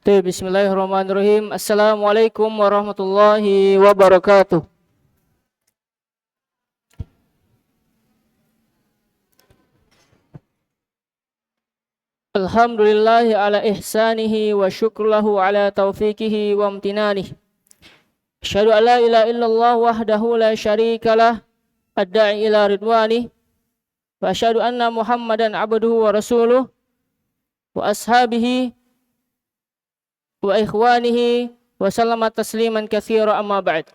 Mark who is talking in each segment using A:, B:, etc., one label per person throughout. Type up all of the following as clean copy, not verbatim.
A: Bismillahirrahmanirrahim. Assalamualaikum warahmatullahi wabarakatuh. Alhamdulillahi ala ihsanihi wa syukrulahu ala taufiqihi wa amtinanihi. Asyhadu an la ilaha illallah wahdahu la syarikalah ad-da'i ila ridwanih. Wa asyhadu anna Muhammadan abduhu wa rasuluh wa ashabihi wa ikhwanihi wa sallama tasliman katsira amma ba'd.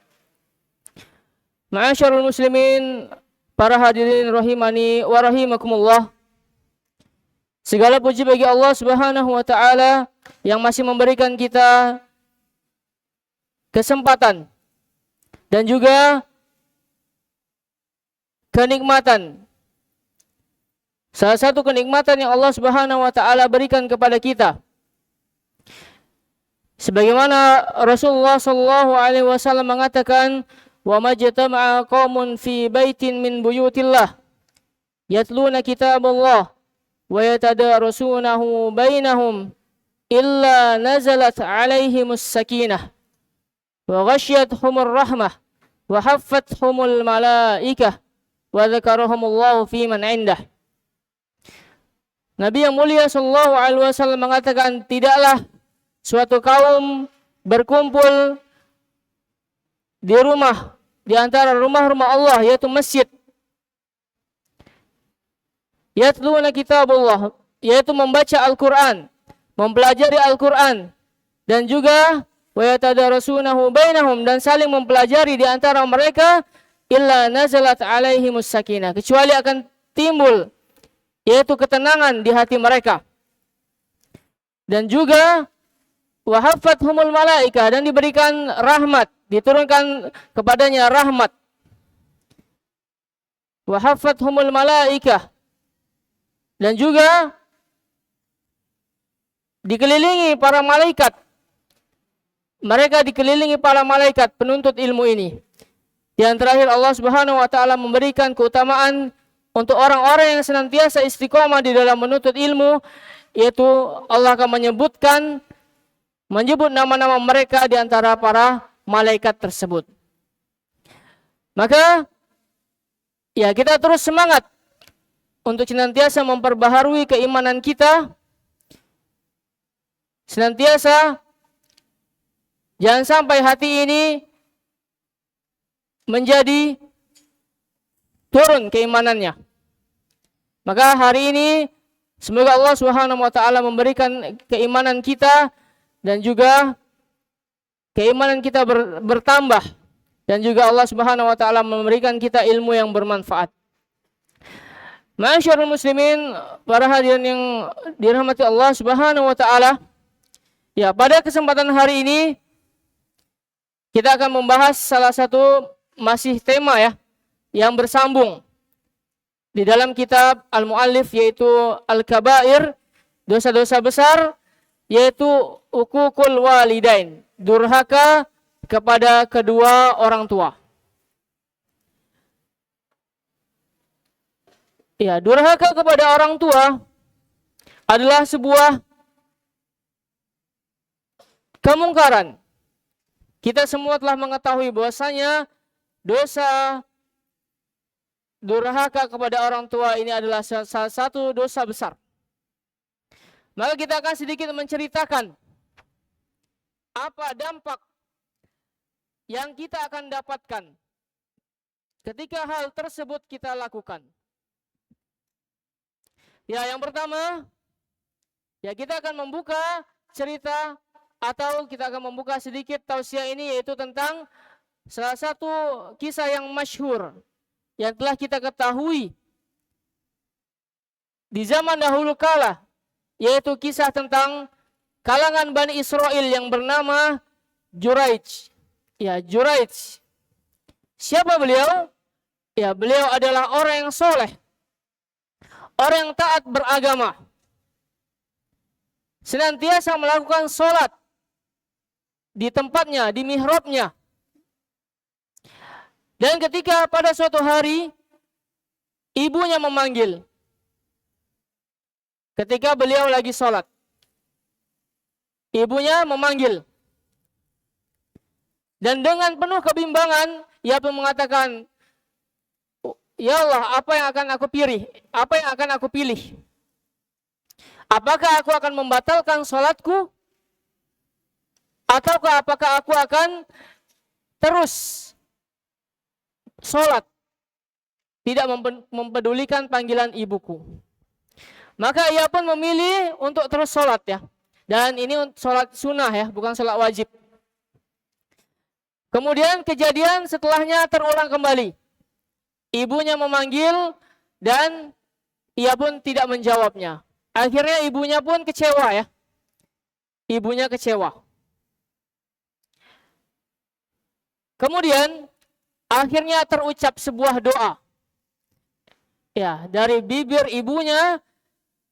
A: Ma'asyarul muslimin, para hadirin rahimani wa rahimakumullah. Segala puji bagi Allah Subhanahu wa taala yang masih memberikan kita kesempatan dan juga kenikmatan. Salah satu kenikmatan yang Allah Subhanahu wa taala berikan kepada kita, sebagaimana Rasulullah sallallahu alaihi wasallam mengatakan, "Wa majtama'a qaumun fi baitin min buyutillah yatluna kitaballah wa yatadarasunahu bainahum illa nazalat 'alaihimus sakinah wa ghasyiyatuhumur rahmah wa haffathumul malaikah wa dzakarahumullahu fi man 'indah." Nabi yang mulia sallallahu alaihi wasallam mengatakan, tidaklah suatu kaum berkumpul di rumah, di antara rumah-rumah Allah, yaitu masjid. Yatluna kitabullah, yaitu membaca Al-Quran, mempelajari Al-Quran, dan juga wa yatadarasunahu bainahum, dan saling mempelajari di antara mereka, illa nazalat alaihimus sakinah, kecuali akan timbul, yaitu ketenangan di hati mereka. Dan juga wa haffathumul malaikah, dan diberikan rahmat, diturunkan kepadanya rahmat. Wa haffathumul malaikah, dan juga dikelilingi para malaikat. Mereka dikelilingi para malaikat penuntut ilmu ini. Yang terakhir, Allah Subhanahu wa taala memberikan keutamaan untuk orang-orang yang senantiasa istiqomah di dalam menuntut ilmu, yaitu Allah akan menyebut nama-nama mereka di antara para malaikat tersebut. Maka ya, kita terus semangat untuk senantiasa memperbaharui keimanan kita. Senantiasa jangan sampai hati ini menjadi turun keimanannya. Maka hari ini semoga Allah Subhanahu wa taala memberikan keimanan kita, dan juga keimanan kita bertambah, dan juga Allah Subhanahu wa taala memberikan kita ilmu yang bermanfaat. Ma'asyarul muslimin, para hadirin yang dirahmati Allah Subhanahu wa taala. Ya, pada kesempatan hari ini kita akan membahas salah satu masih tema yang bersambung di dalam kitab Al-Mu'allif, yaitu Al-Kabair, dosa-dosa besar, yaitu uququl walidain, durhaka kepada kedua orang tua. Ya, durhaka kepada orang tua adalah sebuah kemungkaran. Kita semua telah mengetahui bahwasanya dosa durhaka kepada orang tua ini adalah salah satu dosa besar. Maka kita akan sedikit menceritakan apa dampak yang kita akan dapatkan ketika hal tersebut kita lakukan. Ya, yang pertama, ya, kita akan membuka cerita, atau kita akan membuka sedikit tausiah ini, yaitu tentang salah satu kisah yang masyhur yang telah kita ketahui di zaman dahulu kala, yaitu kisah tentang kalangan Bani Israel yang bernama Juraij. Ya, Juraij. Siapa beliau? Ya, beliau adalah orang yang soleh, orang yang taat beragama, senantiasa melakukan sholat di tempatnya, di mihrabnya. Dan ketika pada suatu hari ibunya memanggil ketika beliau lagi sholat, Ibunya memanggil. Dan dengan penuh kebimbangan, ia pun mengatakan, ya Allah, apa yang akan aku pilih? Apa yang akan aku pilih? Apakah aku akan membatalkan sholatku? Ataukah apakah aku akan terus sholat? Tidak mempedulikan panggilan ibuku. Maka ia pun memilih untuk terus sholat ya. Dan ini sholat sunnah ya, bukan sholat wajib. Kemudian kejadian setelahnya terulang kembali. Ibunya memanggil dan ia pun tidak menjawabnya. Akhirnya ibunya pun kecewa ya. Ibunya kecewa. Kemudian akhirnya terucap sebuah doa. Ya, dari bibir ibunya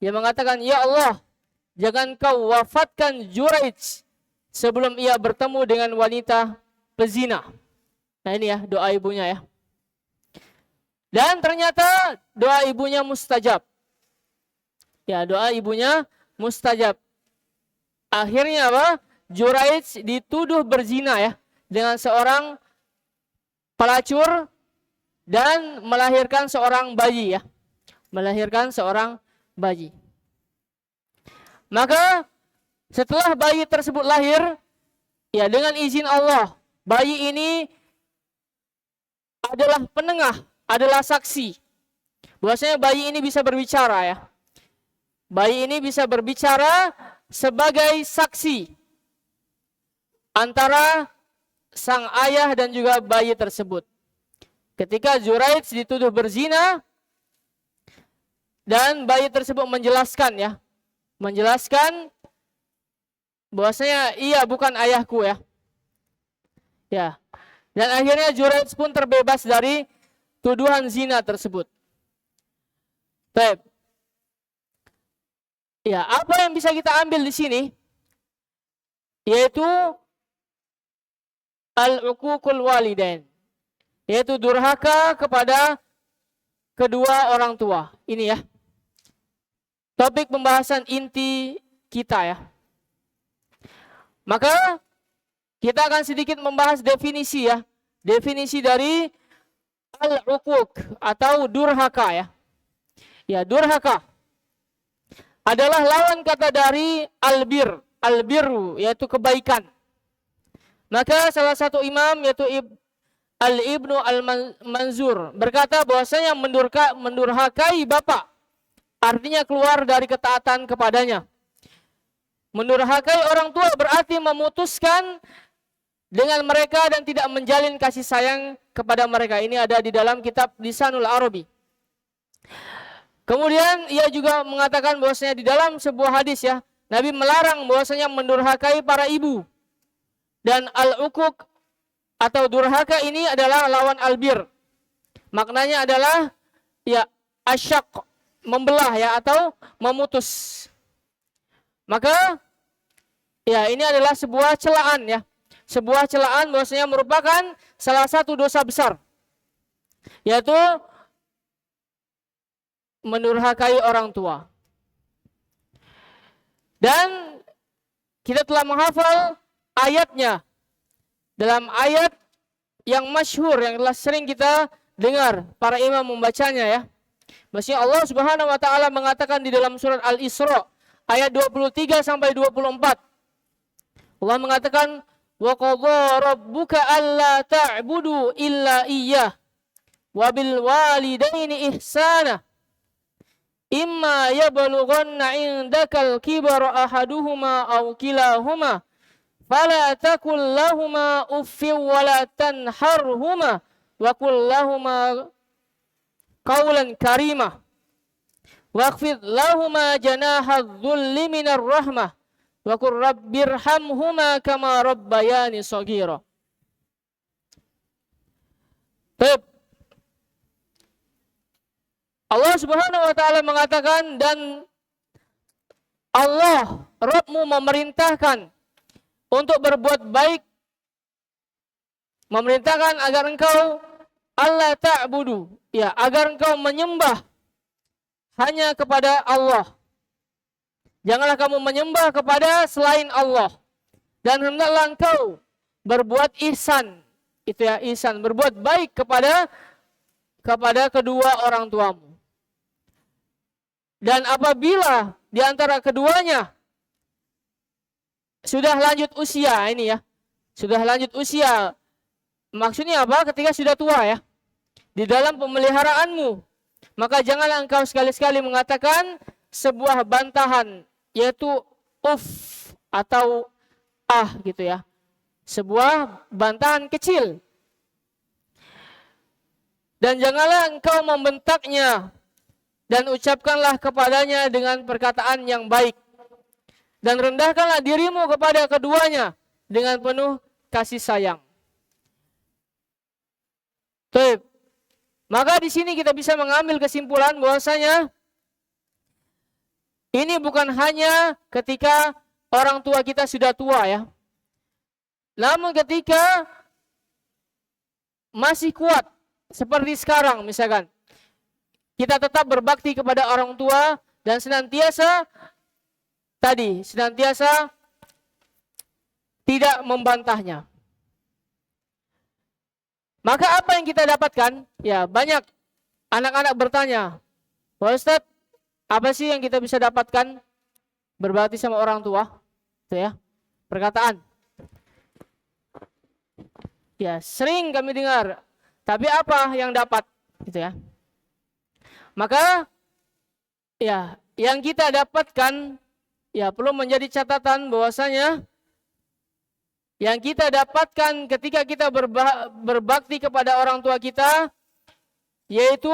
A: dia mengatakan, "Ya Allah, jangan kau wafatkan Juraij sebelum ia bertemu dengan wanita pezina." Nah ini ya doa ibunya ya. Dan ternyata doa ibunya mustajab. Ya, doa ibunya mustajab. Akhirnya apa? Juraij dituduh berzina ya dengan seorang pelacur dan melahirkan seorang bayi ya. Melahirkan seorang bayi. Maka setelah bayi tersebut lahir, ya dengan izin Allah, bayi ini adalah penengah, adalah saksi. Bahwasanya bayi ini bisa berbicara ya. Bayi ini bisa berbicara sebagai saksi antara sang ayah dan juga bayi tersebut. Ketika Juraij dituduh berzina dan bayi tersebut menjelaskan ya, menjelaskan bahwasanya ia bukan ayahku ya. Ya. Dan akhirnya Juraij pun terbebas dari tuduhan zina tersebut. Baik. Ya, apa yang bisa kita ambil di sini? Yaitu al-uququl walidain. Yaitu durhaka kepada kedua orang tua. Ini ya. Topik pembahasan inti kita ya. Maka kita akan sedikit membahas definisi ya. Definisi dari al-uquq atau durhaka ya. Ya, durhaka adalah lawan kata dari albir. Albirru yaitu kebaikan. Maka salah satu imam yaitu Al-Ibnu Al-Manzur berkata bahwasanya mendurhakai bapak artinya keluar dari ketaatan kepadanya. Mendurhakai orang tua berarti memutuskan dengan mereka dan tidak menjalin kasih sayang kepada mereka. Ini ada di dalam kitab Lisanul Arabi. Kemudian ia juga mengatakan bahwasanya di dalam sebuah hadis ya, Nabi melarang bahwasanya mendurhakai para ibu. Dan al-uquq atau durhaka ini adalah lawan albir. Maknanya adalah ya asyaq, membelah ya atau memutus. Maka ya ini adalah sebuah celaan ya. Sebuah celaan bahwasanya merupakan salah satu dosa besar. Yaitu mendurhakai orang tua. Dan kita telah menghafal ayatnya. Dalam ayat yang masyhur, yang telah sering kita dengar para imam membacanya ya. Maksudnya Allah Subhanahu wa taala mengatakan di dalam surat Al-Isra ayat 23 sampai 24. Allah mengatakan wa qadha rabbuka alla ta'budu illa iyyah wa bil walidaini ihsana imma yablughanna indakal kibara ahaduhuma aw kilahuma fala takul lahuma uffin wa la tanharhuma wa qul lahuma qawlan karima waqfid lahuma janaha dhulli minar rahmah wa qur rabbirhamhuma kama rabbayani shaghira. Baik. Allah Subhanahu wa taala mengatakan dan Allah Rabbmu memerintahkan untuk berbuat baik, memerintahkan agar engkau Allah ta'budu, ya, agar engkau menyembah hanya kepada Allah. Janganlah kamu menyembah kepada selain Allah. Dan hendaklah engkau berbuat ihsan. Itu ya, ihsan, berbuat baik kepada kedua orang tuamu. Dan apabila di antara keduanya sudah lanjut usia, ini ya, sudah lanjut usia, maksudnya apa? Ketika sudah tua ya, di dalam pemeliharaanmu, maka janganlah engkau sekali-sekali mengatakan sebuah bantahan, yaitu atau gitu ya, sebuah bantahan kecil. Dan janganlah engkau membentaknya, dan ucapkanlah kepadanya dengan perkataan yang baik. Dan rendahkanlah dirimu kepada keduanya dengan penuh kasih sayang. Baik. Maka di sini kita bisa mengambil kesimpulan bahwasanya ini bukan hanya ketika orang tua kita sudah tua ya. Namun ketika masih kuat seperti sekarang misalkan, kita tetap berbakti kepada orang tua dan senantiasa tidak membantahnya. Maka apa yang kita dapatkan? Ya, banyak anak-anak bertanya, "Pak Ustadz, apa sih yang kita bisa dapatkan berbakti sama orang tua?" Itu ya, perkataan. Ya, sering kami dengar. Tapi apa yang dapat? Gitu ya. Maka ya, yang kita dapatkan ya perlu menjadi catatan bahwasanya yang kita dapatkan ketika kita berbakti kepada orang tua kita yaitu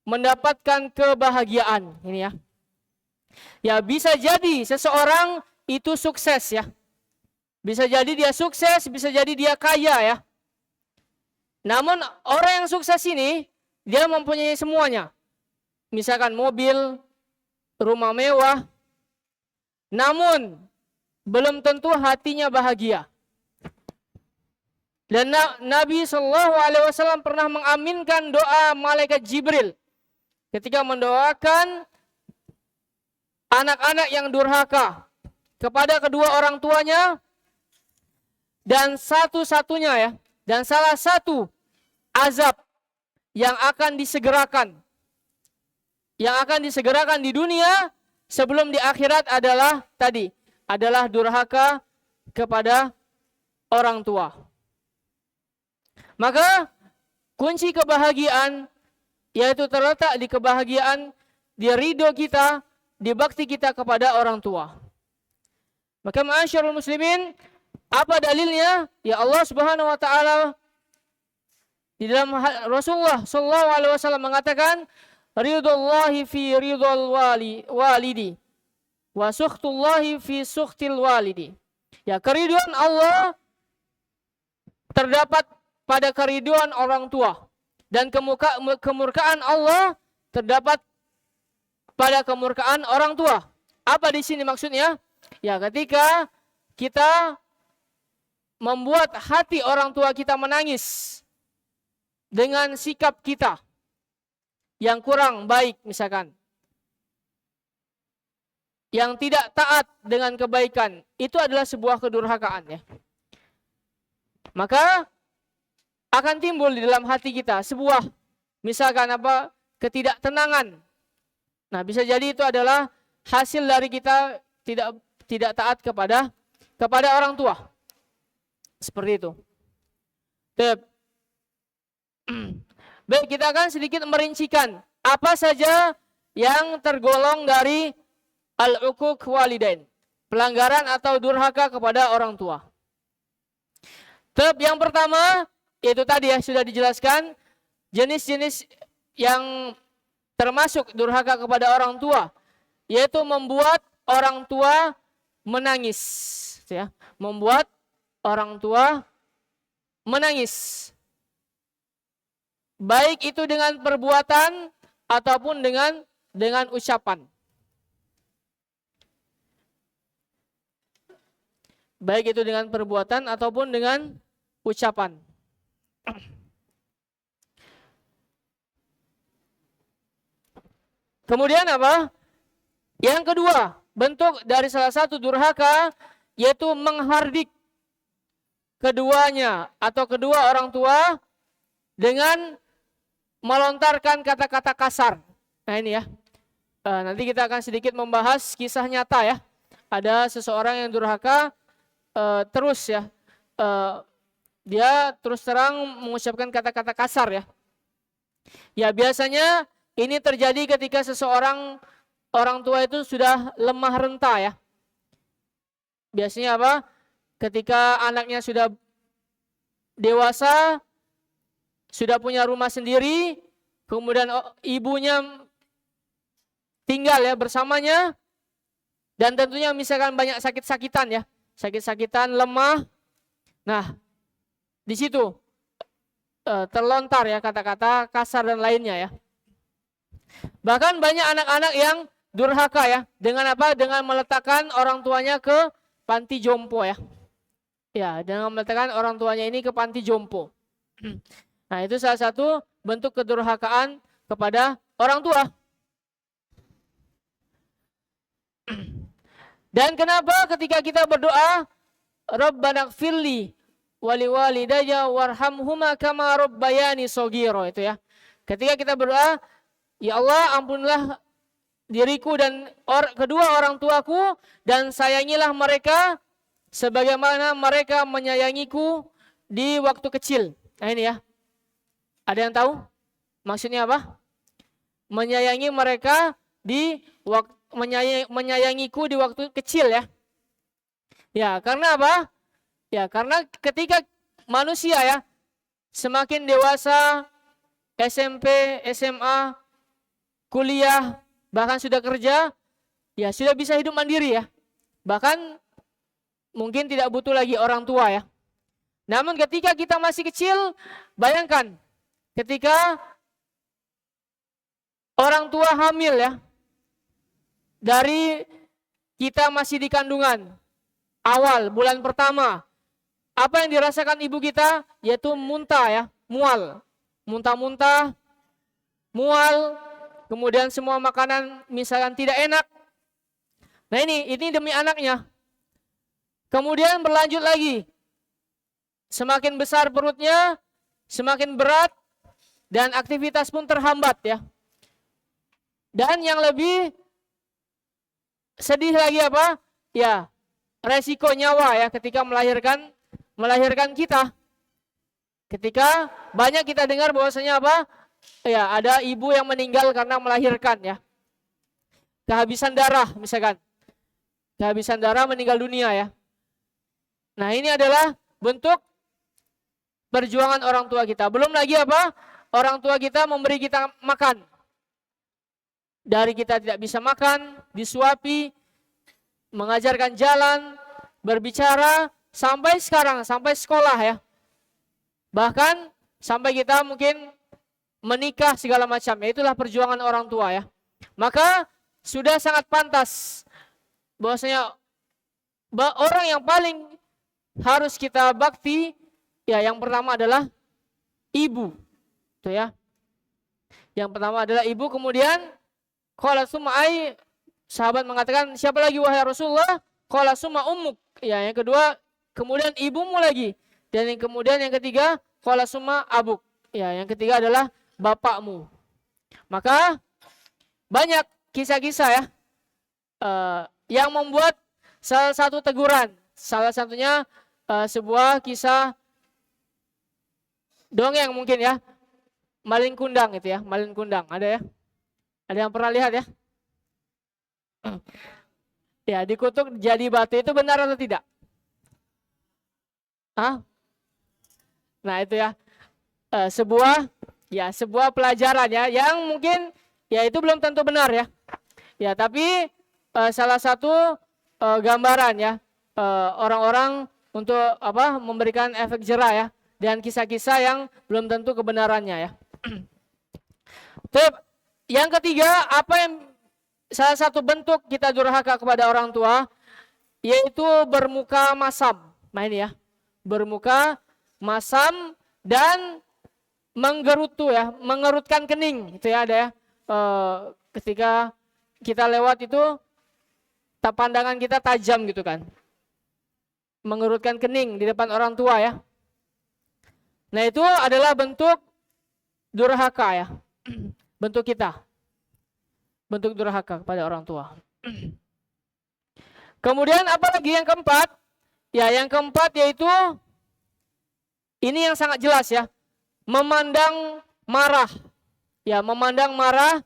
A: mendapatkan kebahagiaan. Ini ya. Ya, bisa jadi seseorang itu sukses ya. Bisa jadi dia sukses, bisa jadi dia kaya ya. Namun orang yang sukses ini dia mempunyai semuanya. Misalkan mobil, rumah mewah. Namun belum tentu hatinya bahagia. Dan Nabi SAW pernah mengaminkan doa malaikat Jibril ketika mendoakan anak-anak yang durhaka kepada kedua orang tuanya, dan satu-satunya ya, dan salah satu azab yang akan disegerakan di dunia sebelum di akhirat adalah durhaka kepada orang tua. Maka kunci kebahagiaan yaitu terletak di kebahagiaan, di ridho kita, di bakti kita kepada orang tua. Maka ma'asyarul muslimin, apa dalilnya? Ya, Allah Subhanahu wa taala di dalam Rasulullah sallallahu alaihi wasallam mengatakan, "Ridwallahi fi ridwal walidi wa sukhtullahi fi sukhtil walidi." Ya, keriduan Allah terdapat pada keriduan orang tua, dan kemurkaan Allah terdapat pada kemurkaan orang tua. Apa di sini maksudnya? Ya, ketika kita membuat hati orang tua kita menangis dengan sikap kita yang kurang baik misalkan, yang tidak taat dengan kebaikan, itu adalah sebuah kedurhakaan ya. Maka akan timbul di dalam hati kita sebuah misalkan ketidaktenangan. Nah, bisa jadi itu adalah hasil dari kita tidak taat kepada orang tua. Seperti itu. Baik, kita akan sedikit merincikan apa saja yang tergolong dari al-uquq walidain, pelanggaran atau durhaka kepada orang tua. Yang pertama, yaitu tadi ya sudah dijelaskan jenis-jenis yang termasuk durhaka kepada orang tua, yaitu membuat orang tua menangis, ya, membuat orang tua menangis. Baik itu dengan perbuatan ataupun dengan ucapan. Baik itu dengan perbuatan ataupun dengan ucapan. Kemudian apa? Yang kedua, bentuk dari salah satu durhaka yaitu menghardik keduanya atau kedua orang tua dengan melontarkan kata-kata kasar. Nah ini ya, nanti kita akan sedikit membahas kisah nyata ya. Ada seseorang yang durhaka terus ya, dia terus terang mengucapkan kata-kata kasar ya. Ya biasanya ini terjadi ketika seseorang orang tua itu sudah lemah renta ya. Biasanya apa? Ketika anaknya sudah dewasa, sudah punya rumah sendiri, kemudian ibunya tinggal ya bersamanya, dan tentunya misalkan banyak sakit-sakitan ya, sakit-sakitan, lemah. Nah, di situ terlontar ya kata-kata kasar dan lainnya ya. Bahkan banyak anak-anak yang durhaka ya, dengan apa? Dengan meletakkan orang tuanya ke panti jompo ya. Ya, dengan meletakkan orang tuanya ini ke panti jompo. Nah, itu salah satu bentuk kedurhakaan kepada orang tua. Dan kenapa ketika kita berdoa, Rabbana gfirli wali walidayya warhamhuma kama rabbayani shaghira, itu ya. Ketika kita berdoa, ya Allah ampunilah diriku dan kedua orang tuaku dan sayangilah mereka sebagaimana mereka menyayangiku di waktu kecil. Nah ini ya. Ada yang tahu maksudnya apa? Menyayangi mereka di waktu menyayangiku di waktu kecil ya. Ya, karena apa? Ya, karena ketika manusia ya semakin dewasa, SMP, SMA, kuliah, bahkan sudah kerja, ya sudah bisa hidup mandiri ya. Bahkan mungkin tidak butuh lagi orang tua ya. Namun ketika kita masih kecil, bayangkan ketika orang tua hamil ya, dari kita masih di kandungan, awal bulan pertama, apa yang dirasakan ibu kita? Yaitu muntah ya, mual, muntah-muntah, mual, kemudian semua makanan misalkan tidak enak. Nah ini demi anaknya. Kemudian berlanjut lagi, semakin besar perutnya, semakin berat, dan aktivitas pun terhambat ya. Dan yang lebih sedih lagi apa? Ya, resiko nyawa ya ketika melahirkan kita. Ketika banyak kita dengar bahwasanya apa? Ya, ada ibu yang meninggal karena melahirkan ya. Kehabisan darah misalkan. Kehabisan darah meninggal dunia ya. Nah, ini adalah bentuk perjuangan orang tua kita. Belum lagi apa? Orang tua kita memberi kita makan. Dari kita tidak bisa makan, disuapi, mengajarkan jalan, berbicara, sampai sekarang, sampai sekolah ya. Bahkan sampai kita mungkin menikah segala macam. Ya, itulah perjuangan orang tua ya. Maka sudah sangat pantas bahwasanya orang yang paling harus kita bakti ya yang pertama adalah ibu. Itu ya. Yang pertama adalah ibu, kemudian qala summa ai, sahabat mengatakan siapa lagi wahai Rasulullah? Qala summa ummuk. Ya, yang kedua kemudian ibumu lagi. Dan yang kemudian yang ketiga qala summa abuk. Ya, yang ketiga adalah bapakmu. Maka banyak kisah-kisah ya yang membuat salah satu teguran. Salah satunya sebuah kisah dongeng mungkin ya. Malin kundang itu ya, malin kundang. Ada ya? Ada yang pernah lihat ya? Ya, dikutuk jadi batu itu benar atau tidak? Hah? Nah, itu ya. Sebuah pelajaran ya yang mungkin ya itu belum tentu benar ya. Ya, tapi salah satu gambaran ya orang-orang untuk apa? Memberikan efek jerah ya dan kisah-kisah yang belum tentu kebenarannya ya. Yang ketiga, apa yang salah satu bentuk kita durhaka kepada orang tua yaitu bermuka masam. Nah ini ya, bermuka masam dan menggerutu ya, mengerutkan kening itu ya ada ya. Ketika kita lewat itu pandangan kita tajam gitu kan. Mengerutkan kening di depan orang tua ya. Nah itu adalah bentuk durhaka ya. Bentuk kita. Bentuk durhaka kepada orang tua. Kemudian apalagi yang keempat? Ya yang keempat yaitu, ini yang sangat jelas ya. Memandang marah. Ya memandang marah.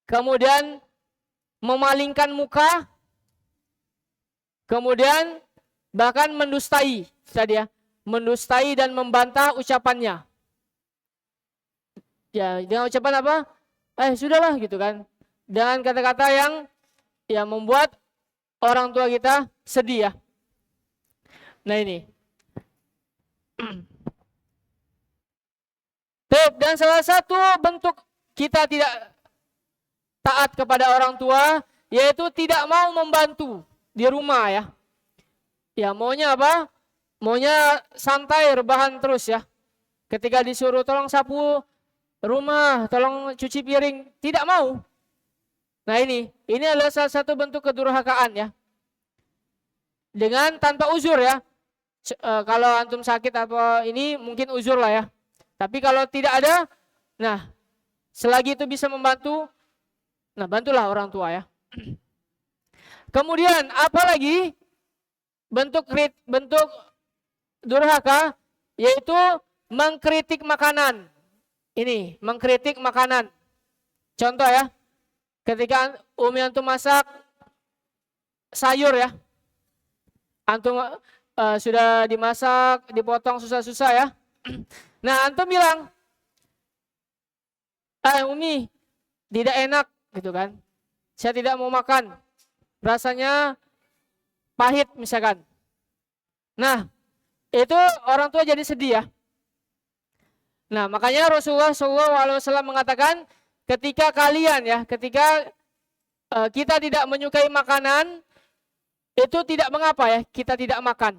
A: Kemudian memalingkan muka. Kemudian bahkan mendustai. Tadi ya. Mendustai dan membantah ucapannya. Ya dengan ucapan apa? Sudahlah gitu kan. Dengan kata-kata yang membuat orang tua kita sedih ya. Nah ini. Dan salah satu bentuk kita tidak taat kepada orang tua yaitu tidak mau membantu di rumah ya. Ya maunya apa? Maunya santai rebahan terus ya. Ketika disuruh tolong sapu rumah, tolong cuci piring, tidak mau. Nah ini adalah salah satu bentuk kedurhakaan ya. Dengan tanpa uzur ya. Kalau antum sakit apa ini mungkin uzur lah ya. Tapi kalau tidak ada, nah selagi itu bisa membantu, nah bantulah orang tua ya. Kemudian apalagi bentuk durhaka yaitu mengkritik makanan. Ini mengkritik makanan. Contoh ya. Ketika umi antum masak sayur ya. Antum sudah dimasak, dipotong susah-susah ya. Nah, antum bilang, umi tidak enak gitu kan. Saya tidak mau makan. Rasanya pahit misalkan. Nah, itu orang tua jadi sedih ya. Nah, makanya Rasulullah SAW mengatakan ketika kita tidak menyukai makanan, itu tidak mengapa ya, kita tidak makan.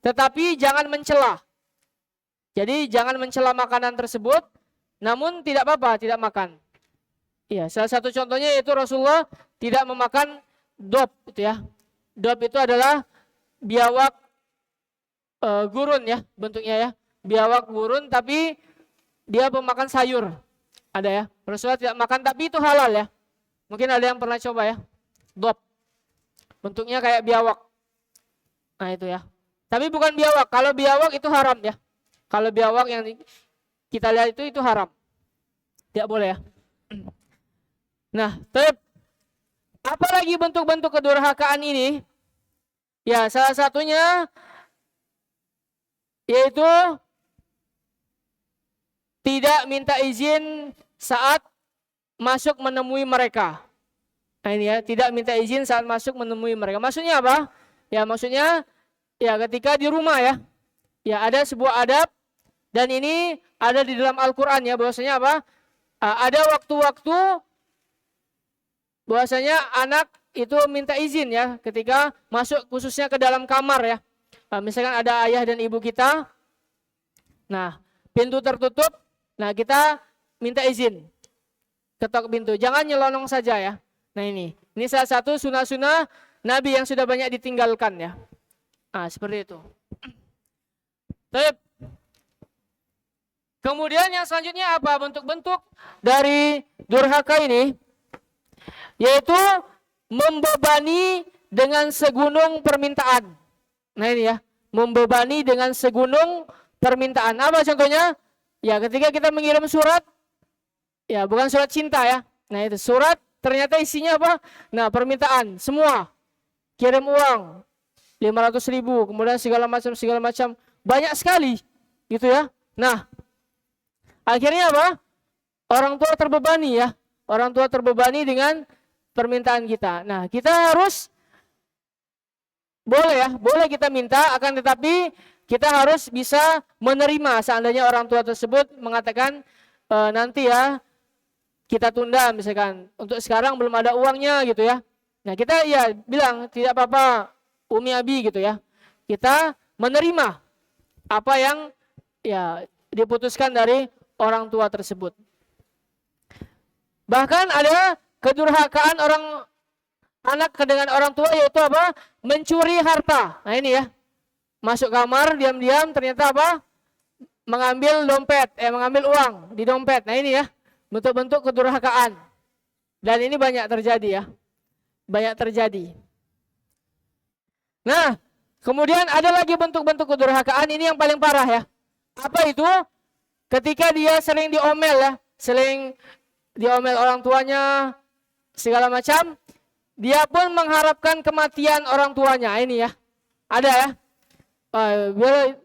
A: Tetapi jangan mencela. Jadi jangan mencela makanan tersebut, namun tidak apa-apa, tidak makan. Iya, salah satu contohnya yaitu Rasulullah tidak memakan dop, gitu ya. Dop itu adalah biawak gurun ya, bentuknya ya. Biawak gurun tapi dia pemakan sayur. Ada ya. Rasulullah tidak makan tapi itu halal ya. Mungkin ada yang pernah coba ya. Dop. Bentuknya kayak biawak. Nah itu ya. Tapi bukan biawak. Kalau biawak itu haram ya. Kalau biawak yang kita lihat itu haram. Tidak boleh ya. Nah, apalagi bentuk-bentuk kedurhakaan ini? Ya, salah satunya yaitu tidak minta izin saat masuk menemui mereka. Nah ini ya, tidak minta izin saat masuk menemui mereka. Maksudnya apa? Ya maksudnya ya ketika di rumah ya. Ya ada sebuah adab dan ini ada di dalam Al-Qur'an ya, bahwasanya apa? Ada waktu-waktu bahwasanya anak itu minta izin ya ketika masuk khususnya ke dalam kamar ya. Misalkan ada ayah dan ibu kita. Nah, pintu tertutup. Nah, kita minta izin. Ketok pintu. Jangan nyelonong saja ya. Nah, ini salah satu sunah-sunah Nabi yang sudah banyak ditinggalkan ya. Nah, seperti itu. Kemudian yang selanjutnya apa? Bentuk-bentuk dari durhaka ini yaitu membebani dengan segunung permintaan. Nah ini ya, membebani dengan segunung permintaan. Apa contohnya? Ya ketika kita mengirim surat, ya bukan surat cinta ya. Nah itu surat ternyata isinya apa? Nah permintaan semua. Kirim uang 500.000, kemudian segala macam, banyak sekali gitu ya. Nah akhirnya apa? Orang tua terbebani ya. Orang tua terbebani dengan permintaan kita. Nah kita harus boleh kita minta, akan tetapi kita harus bisa menerima seandainya orang tua tersebut mengatakan nanti ya kita tunda misalkan, untuk sekarang belum ada uangnya gitu ya. Nah kita ya bilang tidak apa-apa Umi Abi gitu ya. Kita menerima apa yang ya diputuskan dari orang tua tersebut. Bahkan ada kedurhakaan orang anak dengan orang tua yaitu apa? Mencuri harta. Nah ini ya. Masuk kamar diam-diam ternyata apa? Mengambil dompet, mengambil uang di dompet. Nah ini ya. Bentuk-bentuk kedurhakaan. Dan ini banyak terjadi ya. Banyak terjadi. Nah, kemudian ada lagi bentuk-bentuk kedurhakaan, ini yang paling parah ya. Apa itu? Ketika dia sering diomel ya, sering diomel orang tuanya, segala macam, dia pun mengharapkan kematian orang tuanya. Ini ya, ada ya. Biar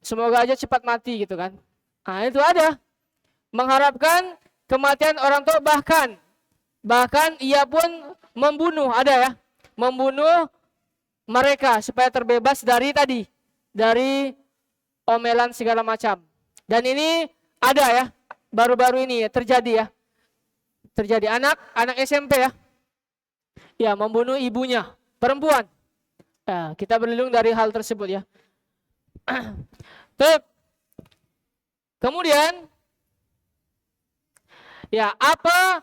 A: semoga aja cepat mati gitu kan. Nah itu ada. Mengharapkan kematian orang tua, bahkan ia pun membunuh, ada ya. Membunuh mereka supaya terbebas dari omelan segala macam. Dan ini ada ya, baru-baru ini ya, terjadi ya. Terjadi anak SMP ya. Ya, membunuh ibunya, perempuan. Ya, kita berlindung dari hal tersebut ya. Kemudian ya, apa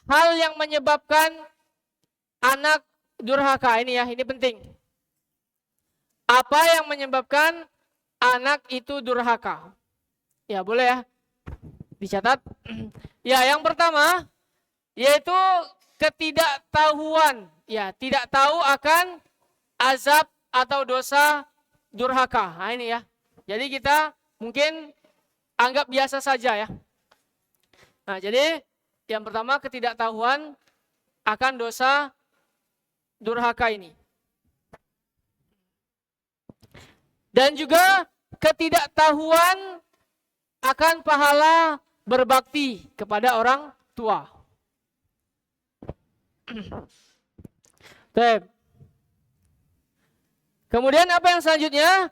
A: hal yang menyebabkan anak durhaka ini ya, ini penting. Apa yang menyebabkan anak itu durhaka? Ya, boleh ya. Dicatat. Ya, yang pertama yaitu ketidaktahuan. Ya, tidak tahu akan azab atau dosa durhaka. Nah, ini ya. Jadi kita mungkin anggap biasa saja ya. Nah, jadi yang pertama ketidaktahuan akan dosa durhaka ini. Dan juga ketidaktahuan akan pahala berbakti kepada orang tua. Kemudian apa yang selanjutnya?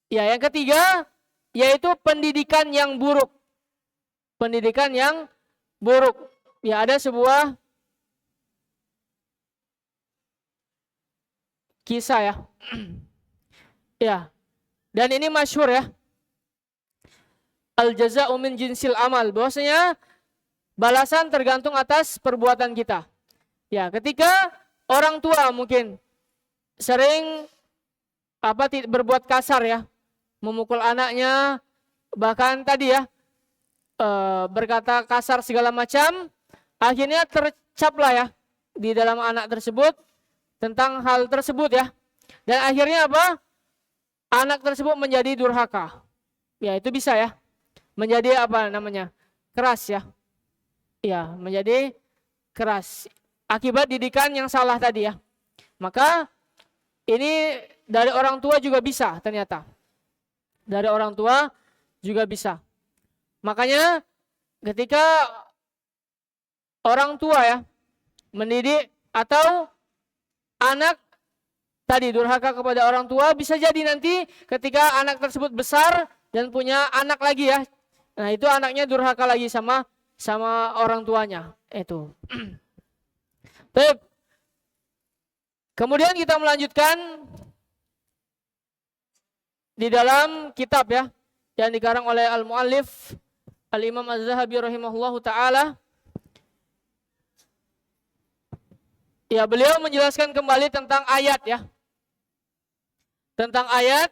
A: Ya, yang ketiga yaitu pendidikan yang buruk. Pendidikan yang buruk. Ya, ada sebuah kisah ya. Ya. Dan ini masyhur ya. Al-jaza'u min jinsil amal. Bahwasanya balasan tergantung atas perbuatan kita. Ya, ketika orang tua mungkin sering berbuat kasar ya, memukul anaknya, bahkan tadi ya berkata kasar segala macam, akhirnya tercaplah ya di dalam anak tersebut tentang hal tersebut ya. Dan akhirnya apa? Anak tersebut menjadi durhaka. Ya, itu bisa ya. Menjadi apa namanya? Keras ya. Ya, menjadi keras. Akibat didikan yang salah tadi ya. Maka ini dari orang tua juga bisa ternyata. Dari orang tua juga bisa. Makanya ketika orang tua ya mendidik atau anak tadi durhaka kepada orang tua, bisa jadi nanti ketika anak tersebut besar dan punya anak lagi ya. Nah, itu anaknya durhaka lagi sama orang tuanya. Itu. Baik. Kemudian kita melanjutkan di dalam kitab ya yang dikarang oleh al-muallif Al-Imam Az-Zahabi rahimahullahu taala. Ya, beliau menjelaskan kembali tentang ayat ya. Tentang ayat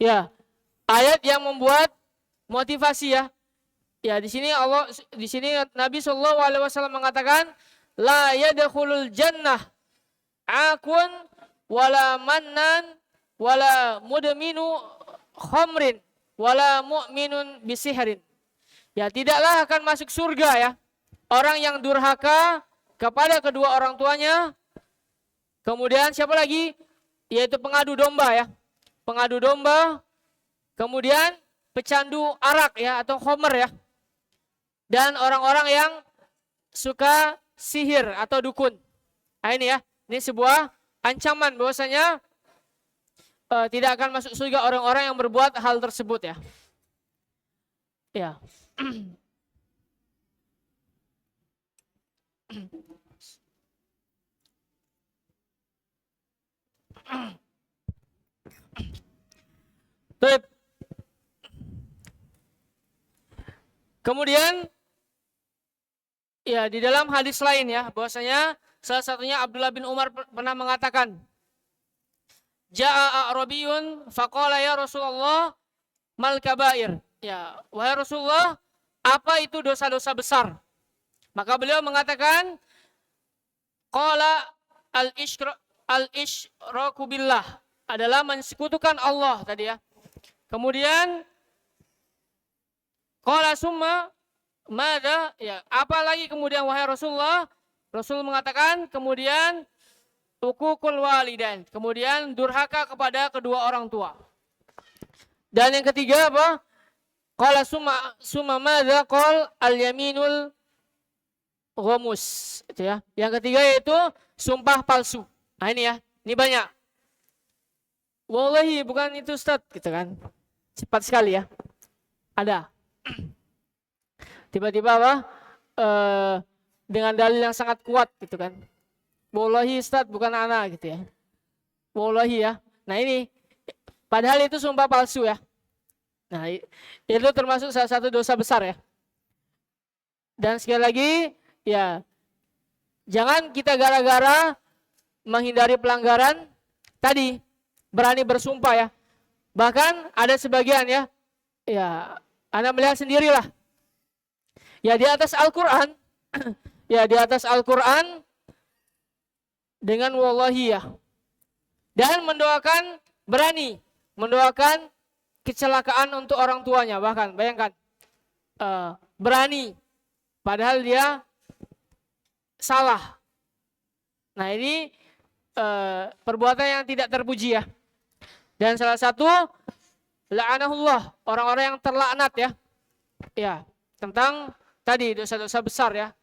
A: ya, ayat yang membuat motivasi ya. Ya, di sini Nabi Shallallahu alaihi wasallam mengatakan la yadkhulul jannah akun wala mannan wala mudminu khamrin wala mu'minun bisihrin. Ya, tidaklah akan masuk surga ya orang yang durhaka kepada kedua orang tuanya. Kemudian siapa lagi? Yaitu pengadu domba ya. Pengadu domba. Kemudian pecandu arak ya atau khamr ya. Dan orang-orang yang suka sihir atau dukun. Nah, ini ya. Ini sebuah ancaman bahwasanya tidak akan masuk surga orang-orang yang berbuat hal tersebut ya. Ya. Baik. Kemudian ya di dalam hadis lain ya, bahwasanya salah satunya Abdullah bin Umar pernah mengatakan, Ja'a A'rabiyun faqala ya Rasulullah mal kabair. Ya, wahai Rasulullah, apa itu dosa-dosa besar? Maka beliau mengatakan, qala al-isyraku billah, adalah mensekutukan Allah tadi ya. Kemudian qala summa madza? Ya, apa lagi kemudian wahai Rasulullah? Rasul mengatakan kemudian uququl walidain, kemudian durhaka kepada kedua orang tua. Dan yang ketiga apa? Qala summa madza? Qal al-yaminul ghamus, itu ya. Yang ketiga yaitu sumpah palsu. Nah ini ya, ini banyak. Wallahi bukan itu Ustaz, gitu kan. Cepat sekali ya. Ada. Tiba-tiba apa? Dengan dalil yang sangat kuat gitu kan. Wallahi Ustaz bukan anak gitu ya. Wallahi ya. Nah ini padahal itu sumpah palsu ya. Nah itu termasuk salah satu dosa besar ya. Dan sekali lagi ya, jangan kita gara-gara menghindari pelanggaran tadi berani bersumpah ya. Bahkan ada sebagian ya, Anda melihat sendirilah. Ya di atas Al-Quran, ya di atas Al-Quran dengan wallahi ya. Dan mendoakan, berani mendoakan kecelakaan untuk orang tuanya. Bahkan bayangkan, berani, padahal dia salah. Nah ini perbuatan yang tidak terpuji ya. Dan salah satu la'anahullah, orang-orang yang terlaknat ya. Ya, tentang tadi dosa-dosa besar ya.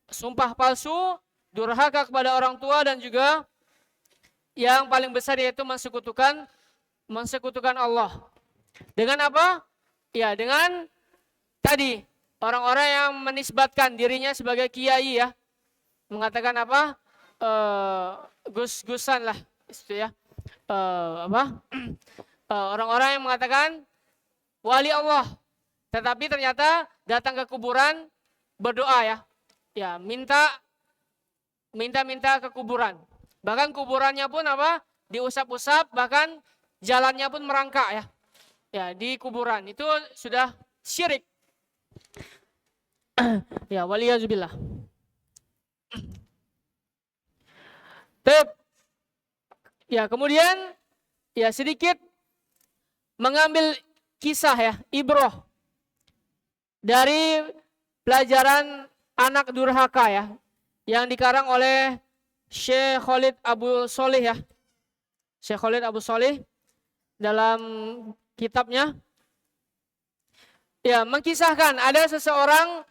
A: Sumpah palsu, durhaka kepada orang tua, dan juga yang paling besar yaitu mensekutukan Allah. Dengan apa? Ya, dengan tadi orang-orang yang menisbatkan dirinya sebagai kiai ya. Mengatakan apa? Gus-gusan lah itu ya. Orang-orang yang mengatakan wali Allah, tetapi ternyata datang ke kuburan berdoa ya. Ya, minta ke kuburan. Bahkan kuburannya pun apa? Diusap-usap, bahkan jalannya pun merangkak ya. Ya, di kuburan. Itu sudah syirik. Ya, waliyazubillah. Ya, kemudian ya sedikit mengambil kisah ya, ibroh dari pelajaran anak durhaka ya, yang dikarang oleh Syekh Khalid Abu Sholih ya. Syekh Khalid Abu Sholih dalam kitabnya ya mengkisahkan ada seseorang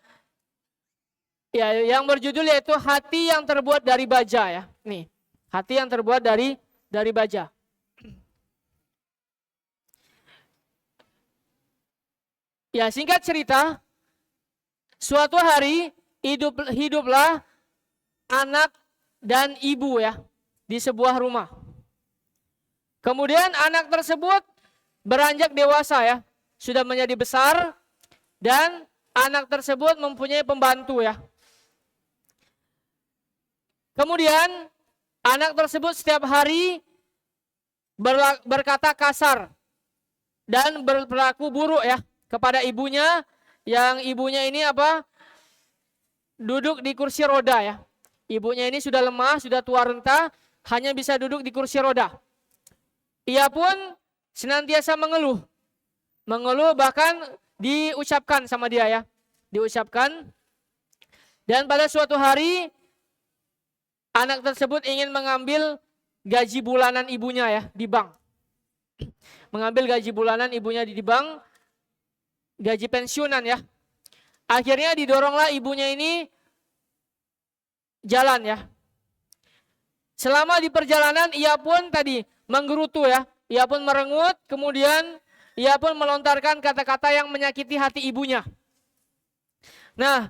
A: ya yang berjudul yaitu hati yang terbuat dari baja ya. Nih, hati yang terbuat dari baja. Ya, singkat cerita, suatu hari hiduplah anak dan ibu ya di sebuah rumah. Kemudian anak tersebut beranjak dewasa ya, sudah menjadi besar, dan anak tersebut mempunyai pembantu ya. Kemudian anak tersebut setiap hari berkata kasar dan berperilaku buruk ya kepada ibunya, yang ibunya ini apa? Duduk di kursi roda ya. Ibunya ini sudah lemah, sudah tua renta, hanya bisa duduk di kursi roda. Ia pun senantiasa mengeluh bahkan diucapkan sama dia ya. Diucapkan. Dan pada suatu hari anak tersebut ingin mengambil gaji bulanan ibunya ya di bank. Mengambil gaji bulanan ibunya di bank, gaji pensiunan ya. Akhirnya didoronglah ibunya ini jalan ya. Selama di perjalanan ia pun tadi menggerutu ya. Ia pun merengut, kemudian ia pun melontarkan kata-kata yang menyakiti hati ibunya. Nah,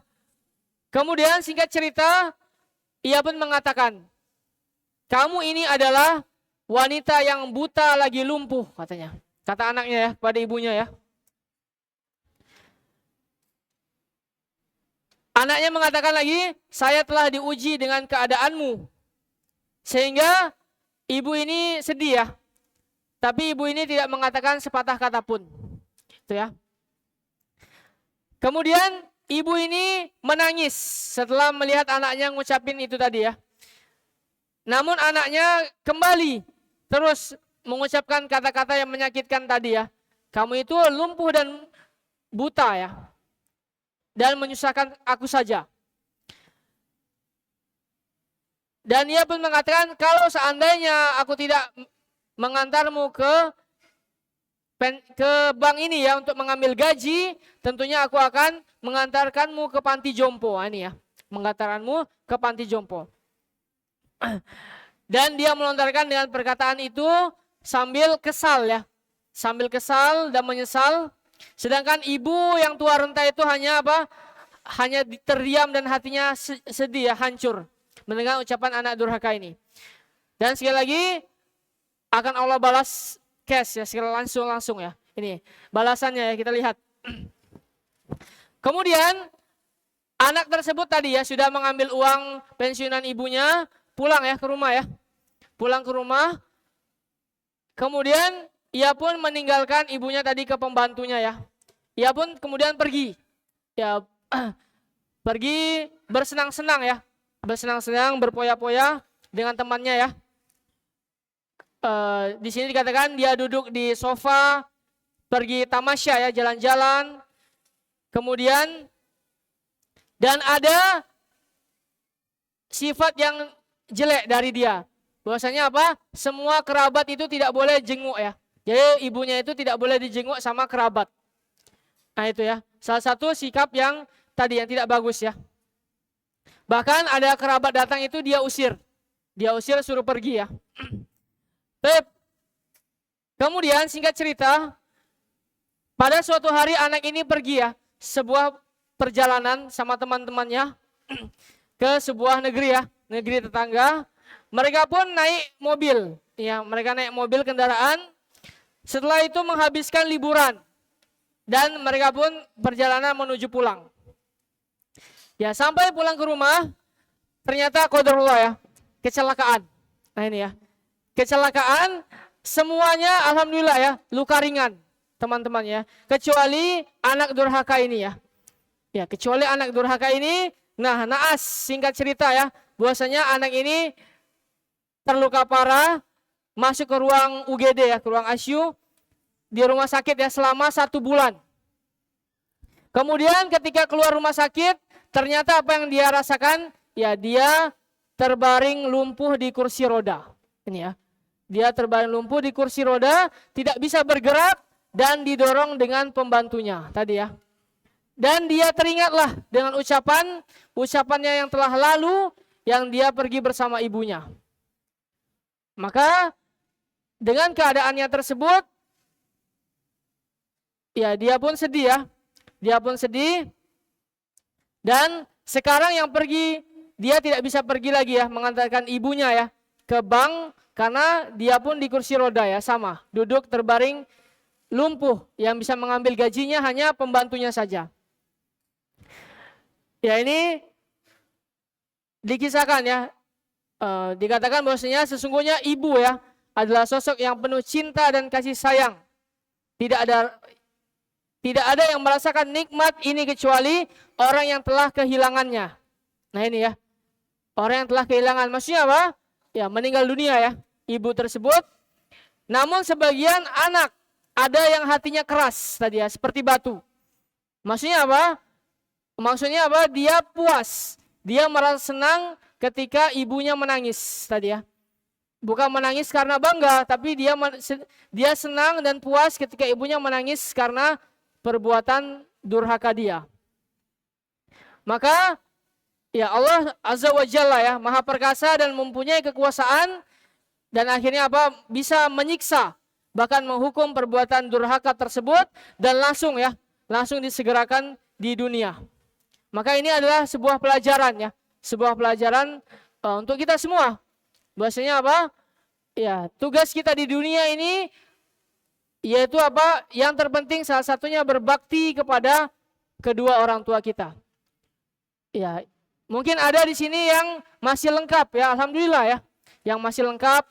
A: kemudian singkat cerita, ia pun mengatakan, kamu ini adalah wanita yang buta lagi lumpuh, katanya. Kata anaknya ya, pada ibunya ya. Anaknya mengatakan lagi, saya telah diuji dengan keadaanmu. Sehingga ibu ini sedih ya. Tapi ibu ini tidak mengatakan sepatah kata pun. Itu ya. Kemudian ibu ini menangis setelah melihat anaknya ngucapin itu tadi ya. Namun anaknya kembali terus mengucapkan kata-kata yang menyakitkan tadi ya. Kamu itu lumpuh dan buta ya. Dan menyusahkan aku saja. Dan ia pun mengatakan, kalau seandainya aku tidak mengantarmu ke bank ini ya untuk mengambil gaji, tentunya aku akan mengantarkanmu ke panti jompo. Ini ya, mengantarkanmu ke panti jompo. Dan dia melontarkan dengan perkataan itu sambil kesal ya. Sambil kesal dan menyesal. Sedangkan ibu yang tua renta itu hanya apa? Hanya terdiam dan hatinya sedih ya, hancur mendengar ucapan anak durhaka ini. Dan sekali lagi akan Allah balas cash ya, sekali langsung ya. Ini balasannya ya, kita lihat. Kemudian anak tersebut tadi ya sudah mengambil uang pensiunan ibunya, pulang ya ke rumah ya. Pulang ke rumah. Kemudian ia pun meninggalkan ibunya tadi ke pembantunya ya. Ia pun kemudian pergi. Ya pergi bersenang-senang ya. Bersenang-senang, berpoya-poya dengan temannya ya. Di sini dikatakan dia duduk di sofa, pergi tamasya ya, jalan-jalan. Kemudian dan ada sifat yang jelek dari dia. Bahwasanya apa? Semua kerabat itu tidak boleh jenguk ya. Jadi ibunya itu tidak boleh dijenguk sama kerabat. Nah itu ya, salah satu sikap yang tadi yang tidak bagus ya. Bahkan ada kerabat datang itu dia usir suruh pergi ya. Kemudian singkat cerita, pada suatu hari anak ini pergi ya, sebuah perjalanan sama teman-temannya ke sebuah negeri ya, negeri tetangga. Mereka pun naik mobil, ya mereka naik mobil kendaraan. Setelah itu menghabiskan liburan dan mereka pun perjalanan menuju pulang. Ya sampai pulang ke rumah, ternyata qadarullah ya, kecelakaan. Nah ini ya, kecelakaan semuanya alhamdulillah ya, luka ringan teman-teman ya. Kecuali anak durhaka ini ya. Ya kecuali anak durhaka ini, nah naas singkat cerita ya, bahwasanya anak ini terluka parah, masuk ke ruang UGD ya, ke ruang ICU di rumah sakit ya selama 1 bulan. Kemudian ketika keluar rumah sakit, ternyata apa yang dia rasakan? Ya dia terbaring lumpuh di kursi roda. Ini ya, dia terbaring lumpuh di kursi roda, tidak bisa bergerak dan didorong dengan pembantunya tadi ya. Dan dia teringatlah dengan ucapannya yang telah lalu, yang dia pergi bersama ibunya. Maka dengan keadaannya tersebut, ya dia pun sedih ya. Dia pun sedih. Dan sekarang yang pergi, dia tidak bisa pergi lagi ya, mengantarkan ibunya ya ke bank, karena dia pun di kursi roda ya, sama. Duduk terbaring lumpuh, yang bisa mengambil gajinya hanya pembantunya saja. Ya ini dikisahkan ya, dikatakan bahwasanya sesungguhnya ibu ya adalah sosok yang penuh cinta dan kasih sayang. Tidak ada yang merasakan nikmat ini kecuali orang yang telah kehilangannya. Nah ini ya, orang yang telah kehilangan, maksudnya apa? Ya meninggal dunia ya, ibu tersebut. Namun sebagian anak ada yang hatinya keras tadi ya, seperti batu. Maksudnya apa? Dia puas, dia merasa senang ketika ibunya menangis tadi ya. Bukan menangis karena bangga, tapi dia senang dan puas ketika ibunya menangis karena perbuatan durhaka dia. Maka ya Allah Azza wa Jalla ya, Maha Perkasa dan mempunyai kekuasaan, dan akhirnya apa? Bisa menyiksa, bahkan menghukum perbuatan durhaka tersebut, dan langsung disegerakan di dunia. Maka ini adalah sebuah pelajaran ya, sebuah pelajaran untuk kita semua. Bahwasanya apa? Ya, tugas kita di dunia ini yaitu apa? Yang terpenting salah satunya berbakti kepada kedua orang tua kita. Ya, mungkin ada di sini yang masih lengkap ya, alhamdulillah ya. Yang masih lengkap.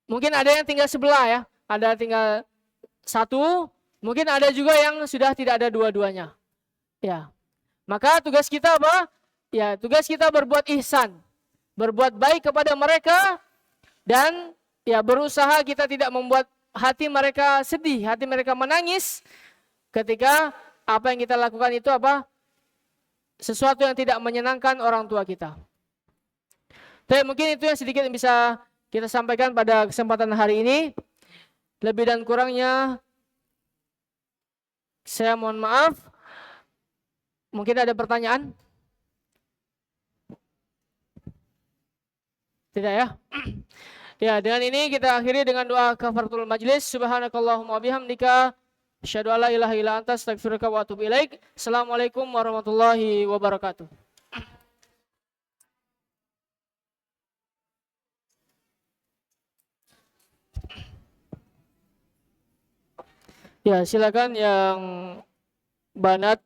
A: Mungkin ada yang tinggal sebelah ya, ada tinggal satu, mungkin ada juga yang sudah tidak ada dua-duanya. Ya. Maka tugas kita apa? Ya, tugas kita berbuat ihsan, berbuat baik kepada mereka, dan ya berusaha kita tidak membuat hati mereka sedih, hati mereka menangis ketika apa yang kita lakukan itu apa? Sesuatu yang tidak menyenangkan orang tua kita. Tapi mungkin itu yang sedikit yang bisa kita sampaikan pada kesempatan hari ini. Lebih dan kurangnya saya mohon maaf. Mungkin ada pertanyaan? Tidak ya? Ya, dengan ini kita akhiri dengan doa kafaratul majlis. Subhanakallahumma bihamdika asyhadu an la ilaha illa anta astaghfiruka wa atubu ilaik. Assalamualaikum warahmatullahi wabarakatuh. Ya, silakan yang banat